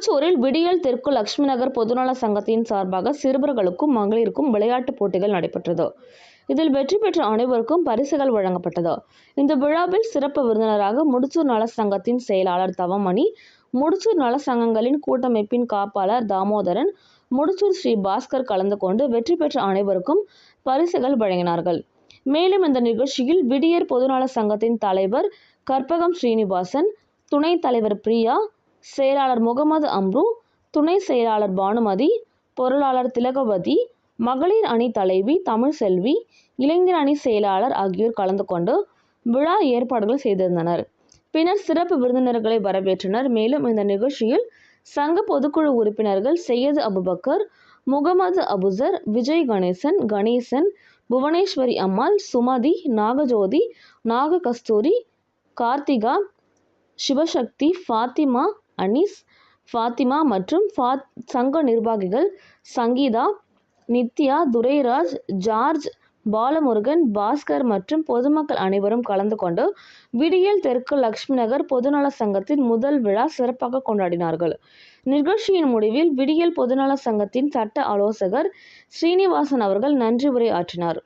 முடிச்சூரில் விடியல் தெற்கு லட்சுமி நகர் பொதுநல சங்கத்தின் சார்பாக சிறுவர்களுக்கும் மகளிருக்கும் விளையாட்டுப் போட்டிகள் நடைபெற்றது. இதில் வெற்றி பெற்ற அனைவருக்கும் பரிசுகள் வழங்கப்பட்டது. இந்த விழாவில் சிறப்பு விருந்தினராக முடிச்சூர் நல சங்கத்தின் செயலாளர் தவமணி, முடிச்சூர் நல சங்கங்களின் கூட்டமைப்பின் காப்பாளர் தாமோதரன், முடிச்சூர் ஸ்ரீ பாஸ்கர் கலந்து கொண்டு வெற்றி பெற்ற அனைவருக்கும் பரிசுகள் வழங்கினார்கள். மேலும் இந்த நிகழ்ச்சியில் விடியர் பொதுநல சங்கத்தின் தலைவர் கற்பகம் ஸ்ரீனிவாசன், துணைத் தலைவர் பிரியா, செயலாளர் முகமது அம்ரு, துணை செயலாளர் பானுமதி, பொருளாளர் திலகவதி, மகளிர் அணி தலைவி தமிழ்செல்வி, இளைஞர் அணி செயலாளர் ஆகியோர் கலந்து கொண்டு விழா ஏற்பாடுகள் செய்திருந்தனர். பின்னர் சிறப்பு விருந்தினர்களை வரவேற்றனர். மேலும் இந்த நிகழ்ச்சியில் சங்க பொதுக்குழு உறுப்பினர்கள் செய்யது அபுபக்கர், முகமது அபுசர், விஜய் கணேசன், புவனேஸ்வரி அம்மாள், சுமதி, நாகஜோதி, நாககஸ்தூரி, கார்த்திகா, சிவசக்தி, ஃபாத்திமா, அனீஸ், ஃபாத்திமா மற்றும் சங்க நிர்வாகிகள் சங்கீதா, நித்யா, துரைராஜ், ஜார்ஜ், பாலமுருகன், பாஸ்கர் மற்றும் பொதுமக்கள் அனைவரும் கலந்து கொண்டு விடியல் தெற்கு லட்சுமி நகர் பொதுநல சங்கத்தின் முதல் விழா சிறப்பாக கொண்டாடினார்கள். நிகழ்ச்சியின் முடிவில் விடியல் பொதுநல சங்கத்தின் சட்ட ஆலோசகர் ஸ்ரீனிவாசன் அவர்கள் நன்றி உரை ஆற்றினார்.